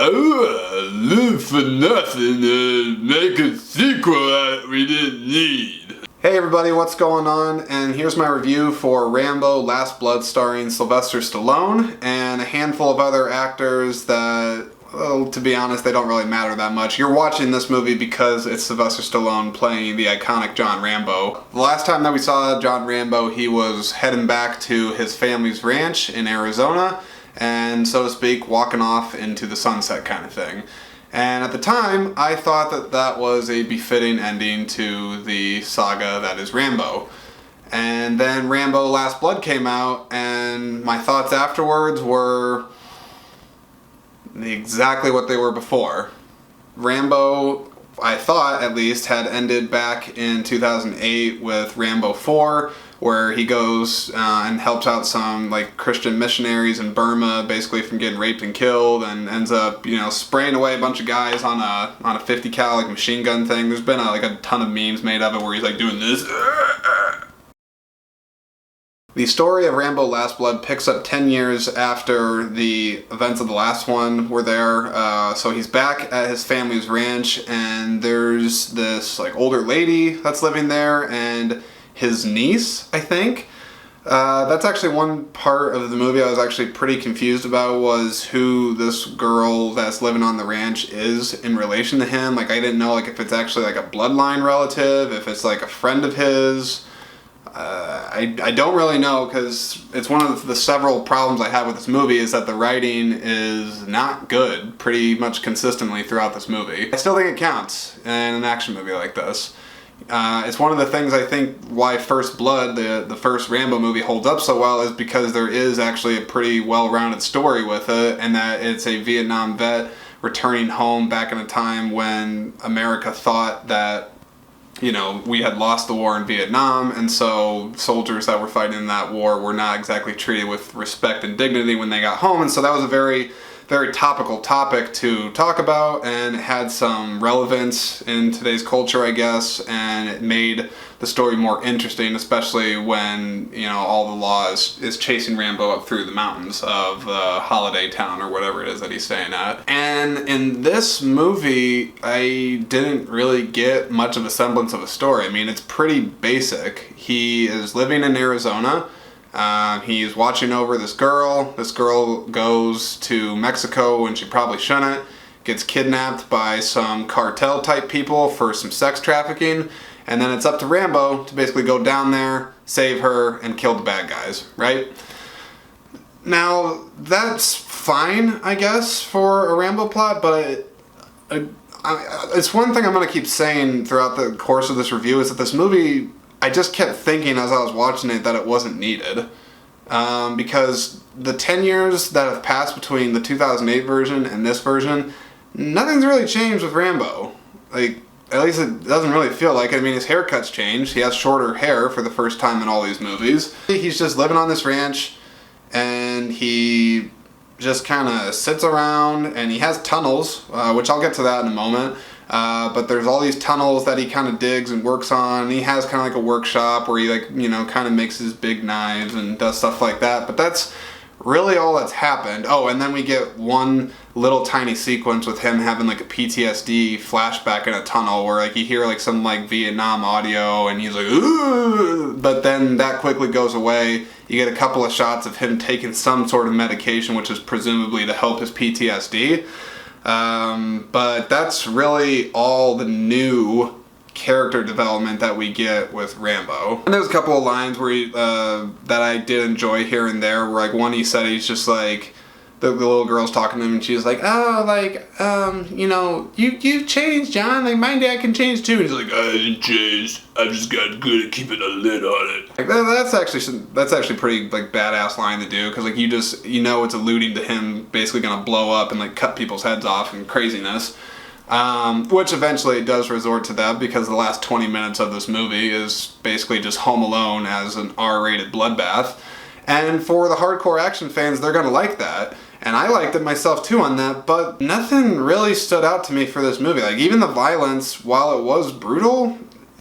Live for nothing and make a sequel that we didn't need. Hey everybody, what's going on? And here's my review for Rambo Last Blood starring Sylvester Stallone and a handful of other actors that, well, to be honest, they don't really matter that much. You're watching this movie because it's Sylvester Stallone playing the iconic John Rambo. The last time that we saw John Rambo, he was heading back to his family's ranch in Arizona and, so to speak, walking off into the sunset kind of thing. And at the time, I thought that that was a befitting ending to the saga that is Rambo. And then Rambo Last Blood came out, and my thoughts afterwards were exactly what they were before. Rambo, I thought at least, had ended back in 2008 with Rambo 4, where he goes and helps out some Christian missionaries in Burma, basically from getting raped and killed, and ends up spraying away a bunch of guys on a 50 cal machine gun thing. There's been a ton of memes made of it where he's doing this. The story of Rambo Last Blood picks up 10 years after the events of the last one were there. So he's back at his family's ranch, and there's this older lady that's living there, and his niece, I think. That's actually one part of the movie I was actually pretty confused about, was who this girl that's living on the ranch is in relation to him. I didn't know if it's actually a bloodline relative, if it's a friend of his. I don't really know, because it's one of the several problems I have with this movie is that the writing is not good pretty much consistently throughout this movie. I still think it counts in an action movie like this. It's one of the things I think why First Blood, the first Rambo movie, holds up so well is because there is actually a pretty well-rounded story with it, and that it's a Vietnam vet returning home back in a time when America thought that we had lost the war in Vietnam, and so soldiers that were fighting in that war were not exactly treated with respect and dignity when they got home, and so that was a very, very topical topic to talk about, and it had some relevance in today's culture, I guess, and it made the story more interesting, especially when, all the law is chasing Rambo up through the mountains of Holiday Town, or whatever it is that he's staying at. And in this movie, I didn't really get much of a semblance of a story. I mean, it's pretty basic. He is living in Arizona. He's watching over this girl. This girl goes to Mexico when she probably shouldn't, gets kidnapped by some cartel type people for some sex trafficking, and then it's up to Rambo to basically go down there, save her, and kill the bad guys, right? Now, that's fine, I guess, for a Rambo plot, but it's one thing I'm going to keep saying throughout the course of this review, is that this movie, I just kept thinking as I was watching it that it wasn't needed. Because the 10 years that have passed between the 2008 version and this version, nothing's really changed with Rambo. At least it doesn't really feel like it. I mean, his haircut's changed. He has shorter hair for the first time in all these movies. He's just living on this ranch, and he just kind of sits around, and he has tunnels, which I'll get to that in a moment. But there's all these tunnels that he kind of digs and works on. He has kind of a workshop where he kind of makes his big knives and does stuff like that. But that's really all that's happened. Oh, and then we get one little tiny sequence with him having a PTSD flashback in a tunnel where you hear some Vietnam audio, and he's ooh, but then that quickly goes away. You get a couple of shots of him taking some sort of medication, which is presumably to help his PTSD. But that's really all the new character development that we get with Rambo. And there's a couple of lines where that I did enjoy here and there, where one he said he's just the little girl's talking to him, and she's you've changed, John, my dad can change too. And he's I didn't change, I just got good at keeping a lid on it. That's actually pretty badass line to do, because it's alluding to him basically gonna blow up and cut people's heads off and craziness. Which eventually it does resort to that, because the last 20 minutes of this movie is basically just Home Alone as an R-rated bloodbath. And for the hardcore action fans, they're gonna like that. And I liked it myself too on that, but nothing really stood out to me for this movie. Even the violence, while it was brutal,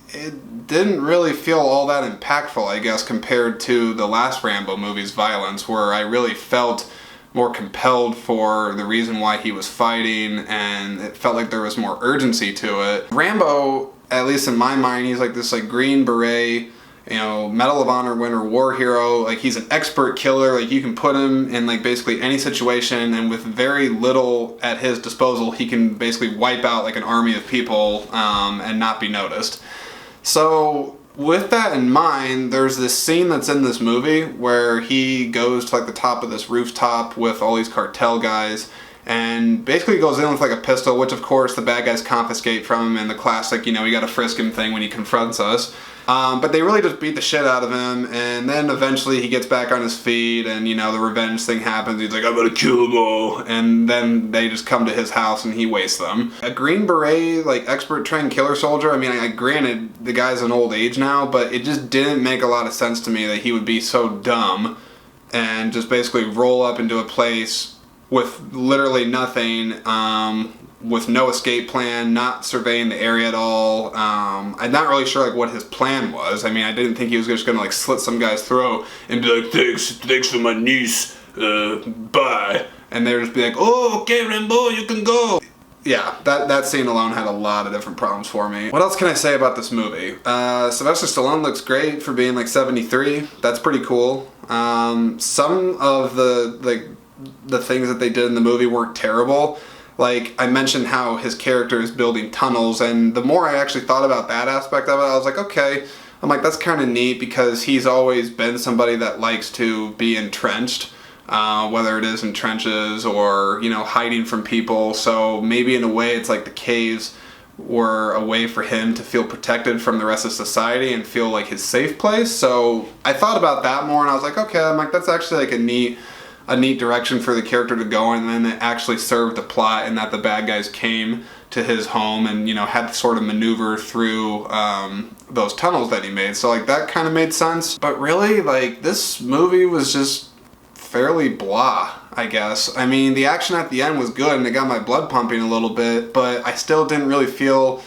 it didn't really feel all that impactful, I guess, compared to the last Rambo movie's violence, where I really felt more compelled for the reason why he was fighting, and it felt like there was more urgency to it. Rambo, at least in my mind, he's like this like Green Beret, you know, Medal of Honor winner, war hero. Like, he's an expert killer. Like, you can put him in like basically any situation, and with very little at his disposal, he can basically wipe out like an army of people and not be noticed. So with that in mind, there's this scene that's in this movie where he goes to like the top of this rooftop with all these cartel guys, and basically goes in with like a pistol, which of course the bad guys confiscate from him in the classic, you know, you gotta frisk him thing when he confronts us. But they really just beat the shit out of him, and then eventually he gets back on his feet, and you know, the revenge thing happens. He's like, I'm gonna kill them all, and then they just come to his house and he wastes them. A Green Beret, like expert trained killer soldier, I mean, granted the guy's an old age now, but it just didn't make a lot of sense to me that he would be so dumb and just basically roll up into a place with literally nothing, with no escape plan, not surveying the area at all. I'm not really sure like what his plan was. I mean, I didn't think he was just gonna like slit some guy's throat and be like, thanks for my niece, bye. And they'd just be like, oh, okay, Rambo, you can go. Yeah, that scene alone had a lot of different problems for me. What else can I say about this movie? Sylvester Stallone looks great for being like 73. That's pretty cool. Some of the things that they did in the movie weren't terrible. Like, I mentioned how his character is building tunnels, and the more I actually thought about that aspect of it, I was like, okay, I'm like, that's kind of neat, because he's always been somebody that likes to be entrenched, whether it is in trenches or, you know, hiding from people. So maybe in a way it's like the caves were a way for him to feel protected from the rest of society and feel like his safe place. So I thought about that more, and I was like, okay, I'm like, that's actually like a neat direction for the character to go in, and then it actually served the plot in that the bad guys came to his home and, you know, had to sort of maneuver through those tunnels that he made. So like that kind of made sense. But really, like, this movie was just fairly blah, I guess. I mean, the action at the end was good and it got my blood pumping a little bit, but I still didn't really feel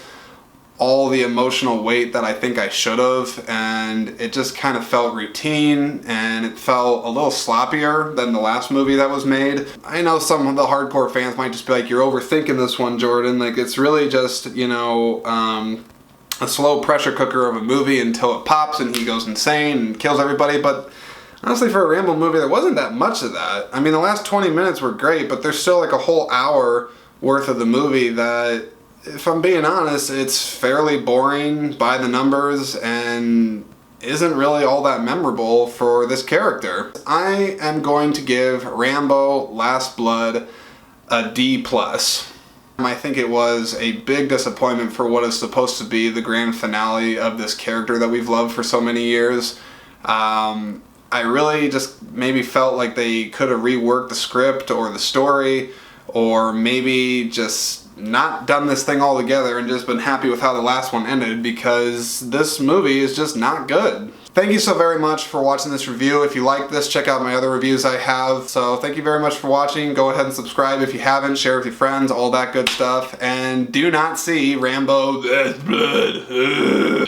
all the emotional weight that I think I should have, and it just kind of felt routine, and it felt a little sloppier than the last movie that was made. I know some of the hardcore fans might just be like, you're overthinking this one, Jordan. Like, it's really just, you know, a slow pressure cooker of a movie until it pops and he goes insane and kills everybody. But honestly, for a Rambo movie, there wasn't that much of that. I mean, the last 20 minutes were great, but there's still like a whole hour worth of the movie that, if I'm being honest, it's fairly boring by the numbers and isn't really all that memorable for this character. I am going to give Rambo Last Blood a D+. I think it was a big disappointment for what is supposed to be the grand finale of this character that we've loved for so many years. I really just maybe felt like they could have reworked the script or the story, or maybe just not done this thing all together and just been happy with how the last one ended, because this movie is just not good. Thank you so very much for watching this review. If you like this, check out my other reviews I have. So thank you very much for watching. Go ahead and subscribe if you haven't, share with your friends, all that good stuff, and do not see Rambo Last Blood.